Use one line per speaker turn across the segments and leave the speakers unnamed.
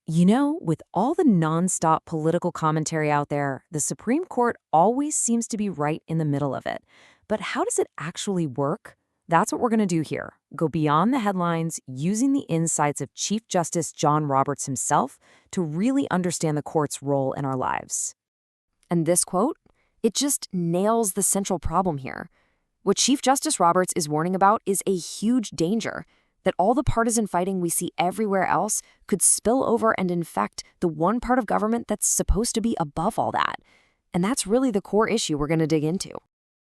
With all the nonstop political commentary out there, the Supreme Court always seems to be right in the middle of it. But how does it actually work? That's what we're going to do here. Go beyond the headlines using the insights of Chief Justice John Roberts himself to really understand the court's role in our lives. And this quote, it just nails the central problem here. What Chief Justice Roberts is warning about is a huge danger, that all the partisan fighting we see everywhere else could spill over and infect the one part of government that's supposed to be above all that. And that's really the core issue we're going to dig into.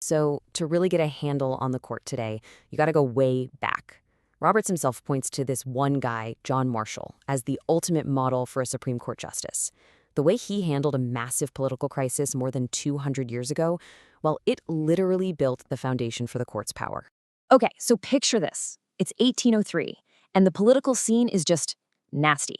So, to really get a handle on the court today, you got to go way back. Roberts himself points to this one guy, John Marshall, as the ultimate model for a Supreme Court justice. The way he handled a massive political crisis more than 200 years ago, well, it literally built the foundation for the court's power. Okay, so picture this. It's 1803, and the political scene is just nasty.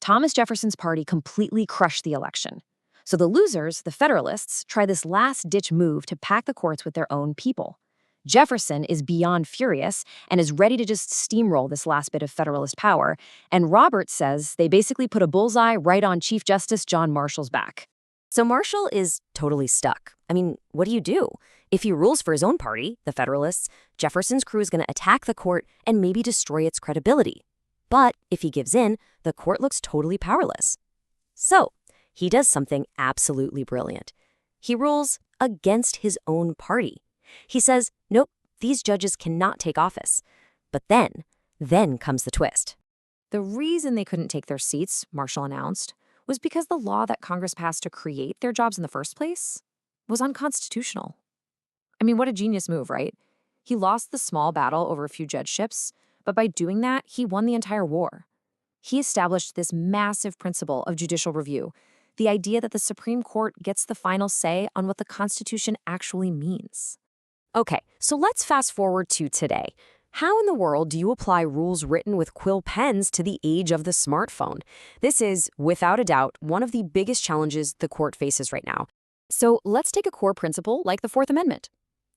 Thomas Jefferson's party completely crushed the election. So the losers, the Federalists, try this last-ditch move to pack the courts with their own people. Jefferson is beyond furious and is ready to just steamroll this last bit of Federalist power, and Roberts says they basically put a bullseye right on Chief Justice John Marshall's back. So Marshall is totally stuck. I mean, what do you do? If he rules for his own party, the Federalists, Jefferson's crew is going to attack the court and maybe destroy its credibility. But if he gives in, the court looks totally powerless. So he does something absolutely brilliant. He rules against his own party. He says, nope, these judges cannot take office. But then comes the twist. The reason they couldn't take their seats, Marshall announced, was because the law that Congress passed to create their jobs in the first place was unconstitutional. I mean, what a genius move, right? He lost the small battle over a few judgeships, but by doing that, he won the entire war. He established this massive principle of judicial review, the idea that the Supreme Court gets the final say on what the Constitution actually means. Okay, so let's fast forward to today. How in the world do you apply rules written with quill pens to the age of the smartphone? This is, without a doubt, one of the biggest challenges the court faces right now. So let's take a core principle like the Fourth Amendment.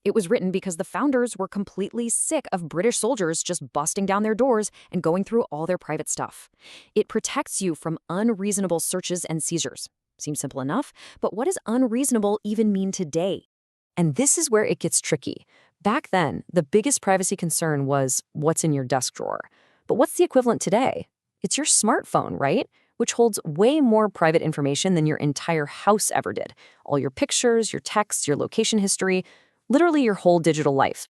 It was written because the founders were completely sick of British soldiers just busting down their doors and going through all their private stuff. It protects you from unreasonable searches and seizures. Seems simple enough, but what does unreasonable even mean today? And this is where it gets tricky. Back then, the biggest privacy concern was what's in your desk drawer. But what's the equivalent today? It's your smartphone, right? Which holds way more private information than your entire house ever did. All your pictures, your texts, your location history, literally your whole digital life.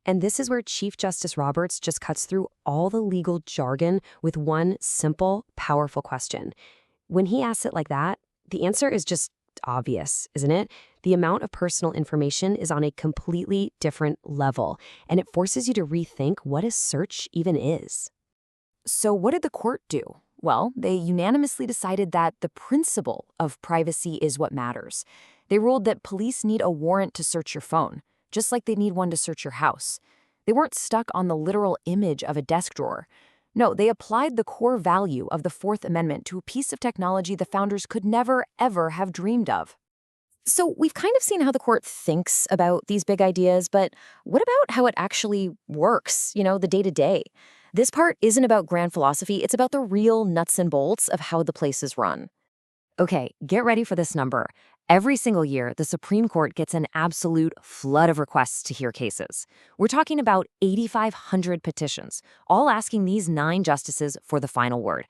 And this is where Chief Justice Roberts just cuts through all the legal jargon with one simple, powerful question. When he asks it like that, the answer is just obvious, isn't it? The amount of personal information is on a completely different level, and it forces you to rethink what a search even is. So what did the court do? Well, they unanimously decided that the principle of privacy is what matters. They ruled that police need a warrant to search your phone, just like they need one to search your house. They weren't stuck on the literal image of a desk drawer. No, they applied the core value of the Fourth Amendment to a piece of technology the founders could never, ever have dreamed of. So we've kind of seen how the court thinks about these big ideas, but what about how it actually works, the day-to-day? This part isn't about grand philosophy, it's about the real nuts and bolts of how the place is run. Okay, get ready for this number. Every single year, the Supreme Court gets an absolute flood of requests to hear cases. We're talking about 8,500 petitions, all asking these 9 justices for the final word.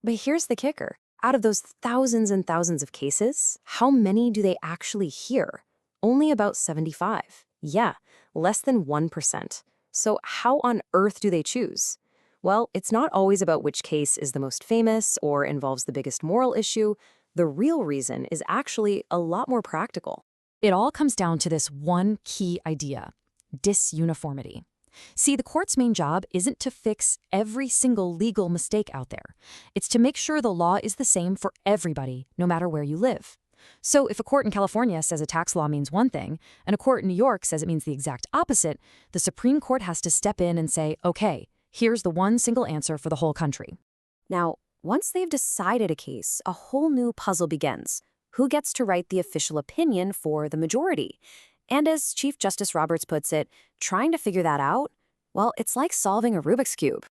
But here's the kicker. Out of those thousands and thousands of cases, how many do they actually hear? Only about 75. Yeah, less than 1%. So how on earth do they choose? Well, it's not always about which case is the most famous or involves the biggest moral issue. The real reason is actually a lot more practical. It all comes down to this one key idea: disuniformity. See, the court's main job isn't to fix every single legal mistake out there. It's to make sure the law is the same for everybody, no matter where you live. So if a court in California says a tax law means one thing, and a court in New York says it means the exact opposite, the Supreme Court has to step in and say, okay, here's the one single answer for the whole country. Now, once they've decided a case, a whole new puzzle begins. Who gets to write the official opinion for the majority? And as Chief Justice Roberts puts it, trying to figure that out, well, it's like solving a Rubik's Cube.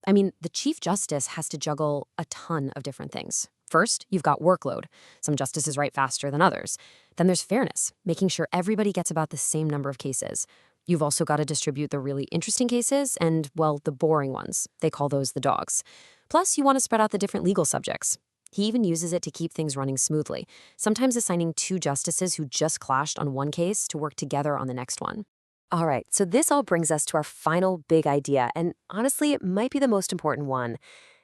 I mean, the Chief Justice has to juggle a ton of different things. First, you've got workload. Some justices write faster than others. Then there's fairness, making sure everybody gets about the same number of cases. You've also got to distribute the really interesting cases and, well, the boring ones. They call those the dogs. Plus, you want to spread out the different legal subjects. He even uses it to keep things running smoothly, sometimes assigning two justices who just clashed on one case to work together on the next one. All right, so this all brings us to our final big idea, and honestly, it might be the most important one: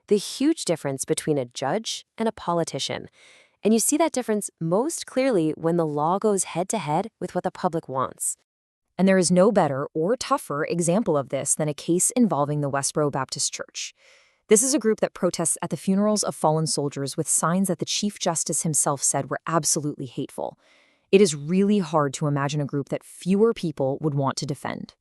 the huge difference between a judge and a politician. And you see that difference most clearly when the law goes head-to-head with what the public wants. And there is no better or tougher example of this than a case involving the Westboro Baptist Church. This is a group that protests at the funerals of fallen soldiers with signs that the Chief Justice himself said were absolutely hateful. It is really hard to imagine a group that fewer people would want to defend.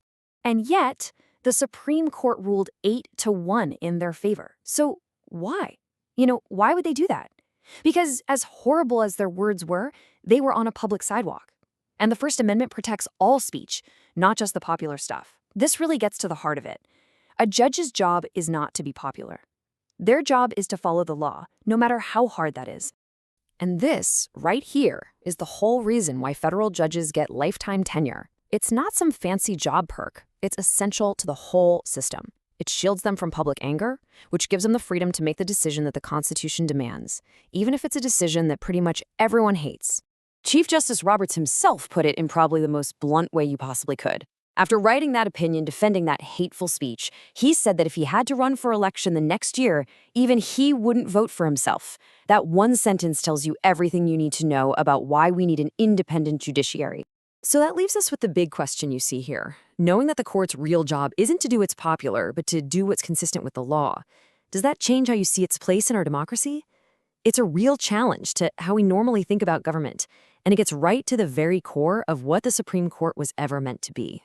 And yet, the Supreme Court ruled 8-1 in their favor. So why? Why would they do that? Because as horrible as their words were, they were on a public sidewalk. And the First Amendment protects all speech, not just the popular stuff. This really gets to the heart of it. A judge's job is not to be popular. Their job is to follow the law, no matter how hard that is. And this, right here, is the whole reason why federal judges get lifetime tenure. It's not some fancy job perk. It's essential to the whole system. It shields them from public anger, which gives them the freedom to make the decision that the Constitution demands, even if it's a decision that pretty much everyone hates. Chief Justice Roberts himself put it in probably the most blunt way you possibly could. After writing that opinion defending that hateful speech, he said that if he had to run for election the next year, even he wouldn't vote for himself. That one sentence tells you everything you need to know about why we need an independent judiciary. So that leaves us with the big question you see here. Knowing that the court's real job isn't to do what's popular, but to do what's consistent with the law, does that change how you see its place in our democracy? It's a real challenge to how we normally think about government, and it gets right to the very core of what the Supreme Court was ever meant to be.